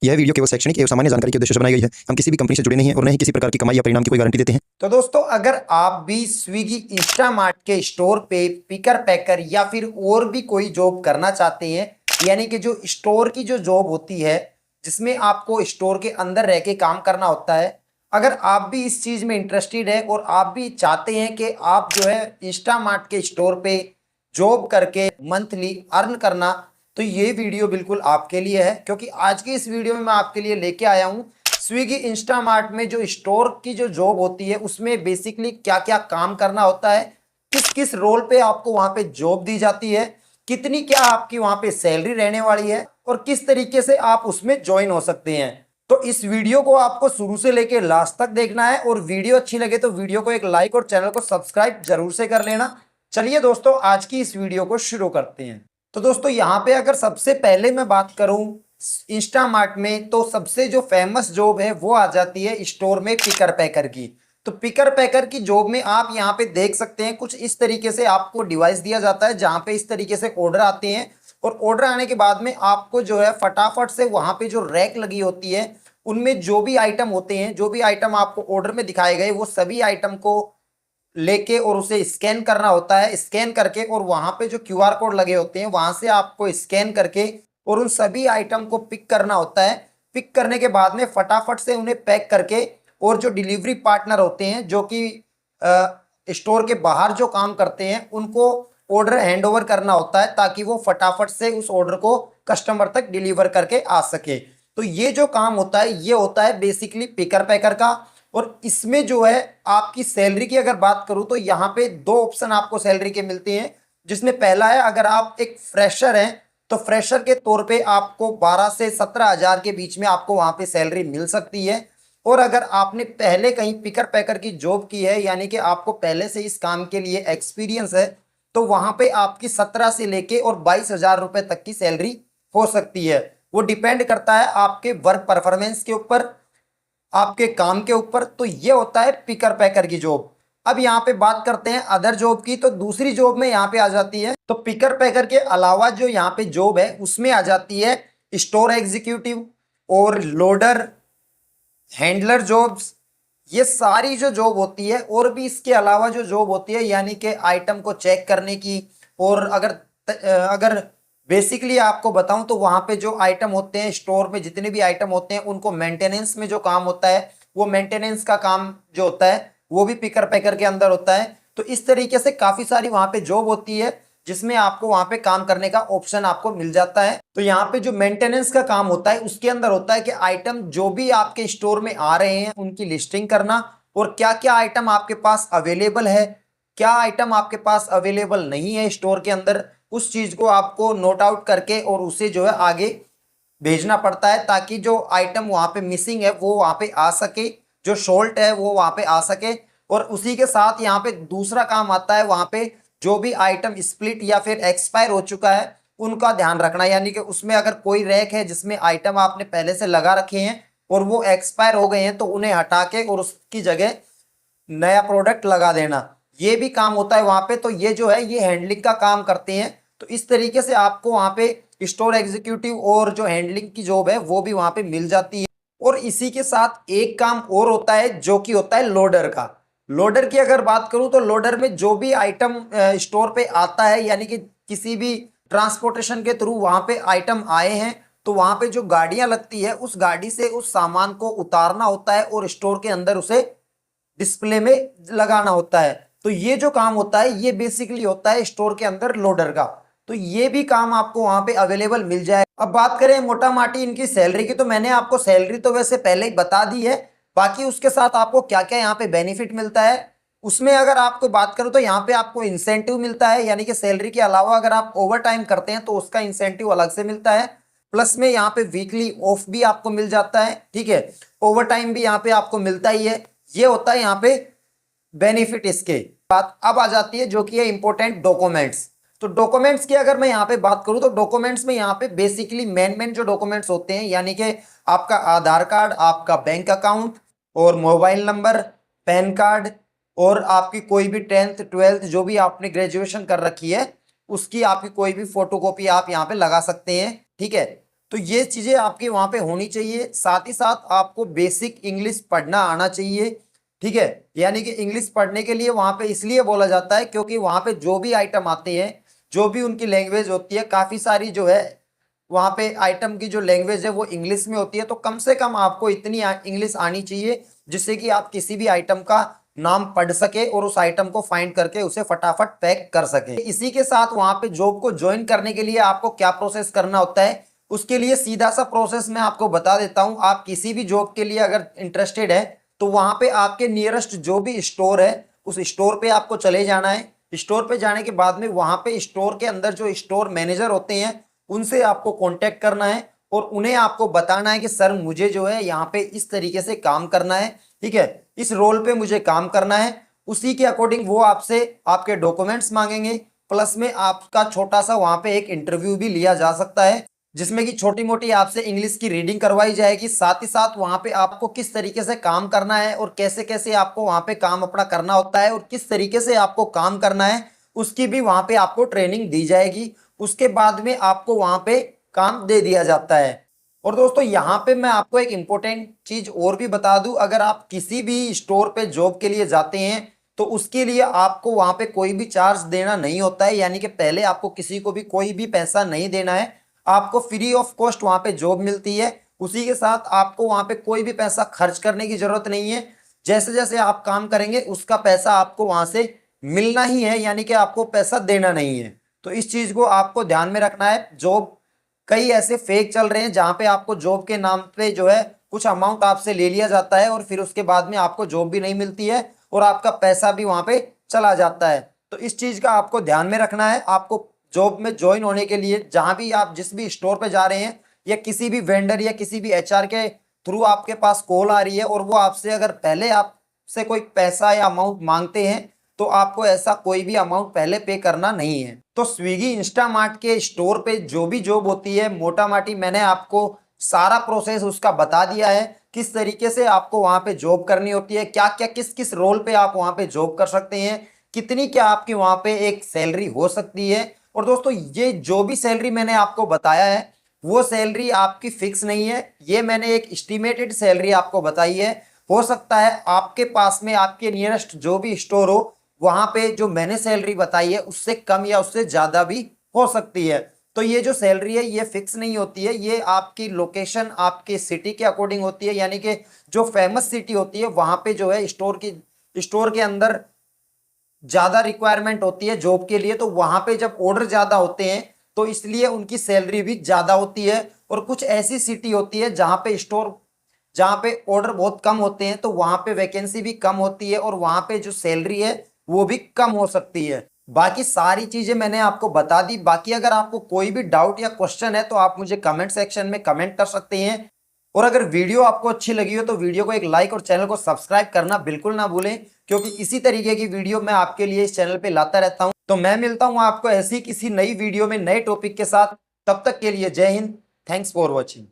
यह वीडियो केवल शैक्षणिक एवं सामान्य जानकारी के उद्देश्य से बनाई गई है। हम किसी भी कंपनी से जुड़े नहीं हैं और न ही किसी प्रकार की कमाई या परिणाम की कोई गारंटी देते हैं। तो दोस्तों, अगर आप भी स्विगी, इंस्टामार्ट के स्टोर पे पिकर पैकर या फिर और भी कोई जॉब करना चाहते हैं, यानी कि जो स्टोर की जो जॉब होती है जिसमें आपको स्टोर के अंदर रह के काम करना होता है, अगर आप भी इस चीज़ में इंटरेस्टेड है और आप भी चाहते हैं कि आप जो है इंस्टामार्ट के स्टोर पे जॉब करके मंथली अर्न करना, तो ये वीडियो बिल्कुल आपके लिए है। क्योंकि आज की इस वीडियो में मैं आपके लिए लेके आया हूँ स्विगी, इंस्टामार्ट में जो स्टोर की जो जॉब होती है उसमें बेसिकली क्या क्या काम करना होता है, किस किस रोल पे आपको वहां पे जॉब दी जाती है, कितनी क्या आपकी वहां पे सैलरी रहने वाली है और किस तरीके से आप उसमें ज्वाइन हो सकते हैं। तो इस वीडियो को आपको शुरू से लेकर लास्ट तक देखना है और वीडियो अच्छी लगे तो वीडियो को एक लाइक और चैनल को सब्सक्राइब जरूर से कर लेना। चलिए दोस्तों, आज की इस वीडियो को शुरू करते हैं। तो दोस्तों, यहाँ पे अगर सबसे पहले मैं बात करूं इंस्टामार्ट में, तो सबसे जो फेमस जॉब है वो आ जाती है स्टोर में पिकर पैकर की। तो पिकर पैकर की जॉब में आप यहाँ पे देख सकते हैं कुछ इस तरीके से आपको डिवाइस दिया जाता है जहाँ पे इस तरीके से ऑर्डर आते हैं और ऑर्डर आने के बाद में आपको जो है फटाफट से वहाँ पे जो रैक लगी होती है उनमें जो भी आइटम होते हैं, जो भी आइटम आपको ऑर्डर में दिखाए गए, वो सभी आइटम को लेके और उसे स्कैन करना होता है। स्कैन करके और वहां पे जो क्यूआर कोड लगे होते हैं वहां से आपको स्कैन करके और उन सभी आइटम को पिक करना होता है। पिक करने के बाद में फटाफट से उन्हें पैक करके और जो डिलीवरी पार्टनर होते हैं जो कि स्टोर के बाहर जो काम करते हैं उनको ऑर्डर हैंड ओवर करना होता है ताकि वो फटाफट से उस ऑर्डर को कस्टमर तक डिलीवर करके आ सके। तो ये जो काम होता है ये होता है बेसिकली पिकर पैकर का। और इसमें जो है आपकी सैलरी की अगर बात करूं तो यहाँ पे दो ऑप्शन आपको सैलरी के मिलते हैं, जिसमें पहला है अगर आप एक फ्रेशर हैं तो फ्रेशर के तौर पे आपको 12 से 17 हज़ार के बीच में आपको वहां पे सैलरी मिल सकती है। और अगर आपने पहले कहीं पिकर पैकर की जॉब की है, यानी कि आपको पहले से इस काम के लिए एक्सपीरियंस है, तो वहां पे आपकी 17 से लेके और 22 हज़ार रुपए तक की सैलरी हो सकती है। वो डिपेंड करता है आपके वर्क परफॉर्मेंस के ऊपर, आपके काम के ऊपर। तो ये होता है पिकर पैकर की जॉब। अब यहाँ पे बात करते हैं अदर जॉब की, तो दूसरी जॉब में यहाँ पे आ जाती है, तो पिकर पैकर के अलावा जो यहाँ पे जॉब है उसमें आ जाती है स्टोर एग्जीक्यूटिव और लोडर, हैंडलर जॉब्स। ये सारी जो जॉब होती है और भी इसके अलावा जो जॉब होती है, यानी कि आइटम को चेक करने की। और अगर बेसिकली आपको बताऊं तो वहां पे जो आइटम होते हैं स्टोर में, जितने भी आइटम होते हैं उनको मेंटेनेंस में जो काम होता है, वो मेंटेनेंस का काम जो होता है वो भी पिकर पैकर के अंदर होता है। तो इस तरीके से काफी सारी वहां पे जॉब होती है जिसमें आपको वहां पे काम करने का ऑप्शन आपको मिल जाता है। तो यहाँ पे जो मेंटेनेंस का काम होता है उसके अंदर होता है कि आइटम जो भी आपके स्टोर में आ रहे हैं उनकी लिस्टिंग करना और क्या क्या आइटम आपके पास अवेलेबल है, क्या आइटम आपके पास अवेलेबल नहीं है स्टोर के अंदर, उस चीज को आपको नोट आउट करके और उसे जो है आगे भेजना पड़ता है ताकि जो आइटम वहां पे मिसिंग है वो वहां पे आ सके, जो शॉर्ट है वो वहां पे आ सके। और उसी के साथ यहाँ पे दूसरा काम आता है वहां पे जो भी आइटम स्प्लिट या फिर एक्सपायर हो चुका है उनका ध्यान रखना, यानी कि उसमें अगर कोई रैक है जिसमें आइटम आपने पहले से लगा रखे हैं और वो एक्सपायर हो गए हैं तो उन्हें हटा के और उसकी जगह नया प्रोडक्ट लगा देना, ये भी काम होता है वहां पे। तो ये जो है ये हैंडलिंग का काम करते हैं। तो इस तरीके से आपको वहां पे स्टोर एग्जीक्यूटिव और जो हैंडलिंग की जॉब है वो भी वहां पे मिल जाती है। और इसी के साथ एक काम और होता है जो कि होता है लोडर का। लोडर की अगर बात करूं तो लोडर में जो भी आइटम स्टोर पे आता है, यानी कि किसी भी ट्रांसपोर्टेशन के थ्रू वहां पे आइटम आए हैं, तो वहां पे जो गाड़ियां लगती है उस गाड़ी से उस सामान को उतारना होता है और स्टोर के अंदर उसे डिस्प्ले में लगाना होता है। तो ये जो काम होता है ये बेसिकली होता है स्टोर के अंदर लोडर का। तो ये भी काम आपको वहां पे अवेलेबल मिल जाए। अब बात करें मोटा माटी इनकी सैलरी की, तो मैंने आपको सैलरी तो वैसे पहले ही बता दी है, बाकी उसके साथ आपको क्या क्या यहाँ पे बेनिफिट मिलता है उसमें अगर आपको बात करूं तो यहाँ पे आपको इंसेंटिव मिलता है, यानी कि सैलरी के अलावा अगर आप ओवर टाइम करते हैं तो उसका इंसेंटिव अलग से मिलता है। प्लस में यहाँ पे वीकली ऑफ भी आपको मिल जाता है, ठीक है। ओवर टाइम भी यहाँ पे आपको मिलता ही है। ये होता है यहाँ पे बेनिफिट। इसके बात अब आ जाती है जो कि है इंपॉर्टेंट डॉक्यूमेंट्स। तो डॉक्यूमेंट्स की अगर मैं यहाँ पे बात करूँ तो डॉक्यूमेंट्स में यहाँ पे बेसिकली मेन जो डॉक्यूमेंट्स होते हैं, यानी कि आपका आधार कार्ड, आपका बैंक अकाउंट और मोबाइल नंबर, पैन कार्ड और आपकी कोई भी 10th 12th जो भी आपने ग्रेजुएशन कर रखी है उसकी आपकी कोई भी फोटोकॉपी आप यहाँ पे लगा सकते हैं, ठीक है। तो ये चीज़ें आपके वहाँ पे होनी चाहिए। साथ ही साथ आपको बेसिक इंग्लिश पढ़ना आना चाहिए, ठीक है। यानी कि इंग्लिश पढ़ने के लिए वहाँ पे इसलिए बोला जाता है क्योंकि वहाँ पे जो भी आइटम आते हैं, जो भी उनकी लैंग्वेज होती है, काफ़ी सारी जो है वहाँ पे आइटम की जो लैंग्वेज है वो इंग्लिश में होती है। तो कम से कम आपको इतनी इंग्लिश आनी चाहिए जिससे कि आप किसी भी आइटम का नाम पढ़ सके और उस आइटम को फाइंड करके उसे फटाफट पैक कर सके। इसी के साथ वहाँ पे जॉब को ज्वाइन करने के लिए आपको क्या प्रोसेस करना होता है, उसके लिए सीधा सा प्रोसेस मैं आपको बता देता हूँ। आप किसी भी जॉब के लिए अगर इंटरेस्टेड है तो वहाँ पे आपके नियरेस्ट जो भी स्टोर है उस स्टोर पे आपको चले जाना है। स्टोर पे जाने के बाद में वहाँ पे स्टोर के अंदर जो स्टोर मैनेजर होते हैं उनसे आपको कांटेक्ट करना है और उन्हें आपको बताना है कि सर मुझे जो है यहाँ पे इस तरीके से काम करना है, ठीक है, इस रोल पे मुझे काम करना है। उसी के अकॉर्डिंग वो आपसे आपके डॉक्यूमेंट्स मांगेंगे, प्लस में आपका छोटा सा वहाँ पे एक इंटरव्यू भी लिया जा सकता है जिसमें कि छोटी मोटी आपसे इंग्लिश की रीडिंग करवाई जाएगी। साथ ही साथ वहाँ पे आपको किस तरीके से काम करना है और कैसे कैसे आपको वहाँ पे काम अपना करना होता है और किस तरीके से आपको काम करना है उसकी भी वहाँ पे आपको ट्रेनिंग दी जाएगी। उसके बाद में आपको वहाँ पे काम दे दिया जाता है। और दोस्तों यहाँ पे मैं आपको एक इम्पोर्टेंट चीज और भी बता दूं, अगर आप किसी भी स्टोर पे जॉब के लिए जाते हैं तो उसके लिए आपको वहाँ पे कोई भी चार्ज देना नहीं होता है। यानी कि पहले आपको किसी को भी कोई भी पैसा नहीं देना है, आपको फ्री ऑफ कॉस्ट वहाँ पे जॉब मिलती है। उसी के साथ आपको वहाँ पे कोई भी पैसा खर्च करने की जरूरत नहीं है। जैसे जैसे आप काम करेंगे उसका पैसा आपको वहाँ से मिलना ही है, यानी कि आपको पैसा देना नहीं है। तो इस चीज को आपको ध्यान में रखना है। जॉब कई ऐसे फेक चल रहे हैं जहां पे आपको जॉब के नाम पे जो है कुछ अमाउंट आपसे ले लिया जाता है और फिर उसके बाद में आपको जॉब भी नहीं मिलती है और आपका पैसा भी वहां पे चला जाता है। तो इस चीज का आपको ध्यान में रखना है। आपको जॉब में ज्वाइन होने के लिए जहां भी आप जिस भी स्टोर पे जा रहे हैं या किसी भी वेंडर या किसी भी एचआर के थ्रू आपके पास कॉल आ रही है और वो आपसे अगर पहले आपसे कोई पैसा या अमाउंट मांगते हैं तो आपको ऐसा कोई भी अमाउंट पहले पे करना नहीं है। तो स्विगी इंस्टामार्ट के स्टोर पे जो भी जॉब होती है मोटा माटी मैंने आपको सारा प्रोसेस उसका बता दिया है, किस तरीके से आपको वहां पे जॉब करनी होती है, क्या क्या किस किस रोल पे आप वहां पे जॉब कर सकते हैं, कितनी क्या आपकी वहां पे एक सैलरी हो सकती है। और दोस्तों ये जो भी सैलरी मैंने आपको बताया है वो सैलरी आपकी फिक्स नहीं है, ये मैंने एक एस्टिमेटेड सैलरी आपको बताई है। हो सकता है आपके पास में आपके नियरेस्ट जो भी स्टोर हो वहां पे जो मैंने सैलरी बताई है उससे कम या उससे ज्यादा भी हो सकती है। तो ये जो सैलरी है ये फिक्स नहीं होती है, ये आपकी लोकेशन आपके सिटी के अकॉर्डिंग होती है। यानी कि जो फेमस सिटी होती है वहां पे जो है स्टोर के अंदर ज्यादा रिक्वायरमेंट होती है जॉब के लिए, तो वहां पे जब ऑर्डर ज्यादा होते हैं तो इसलिए उनकी सैलरी भी ज्यादा होती है। और कुछ ऐसी सिटी होती है जहां पे ऑर्डर बहुत कम होते हैं तो वहां पे वैकेंसी भी कम होती है और वहां पे जो सैलरी है वो भी कम हो सकती है। बाकी सारी चीजें मैंने आपको बता दी। बाकी अगर आपको कोई भी डाउट या क्वेश्चन है तो आप मुझे कमेंट सेक्शन में कमेंट कर सकते हैं। और अगर वीडियो आपको अच्छी लगी हो तो वीडियो को एक लाइक और चैनल को सब्सक्राइब करना बिल्कुल ना भूलें, क्योंकि इसी तरीके की वीडियो मैं आपके लिए इस चैनल पे लाता रहता हूं। तो मैं मिलता हूं आपको ऐसी किसी नई वीडियो में नए टॉपिक के साथ। तब तक के लिए जय हिंद, थैंक्स फॉर वॉचिंग।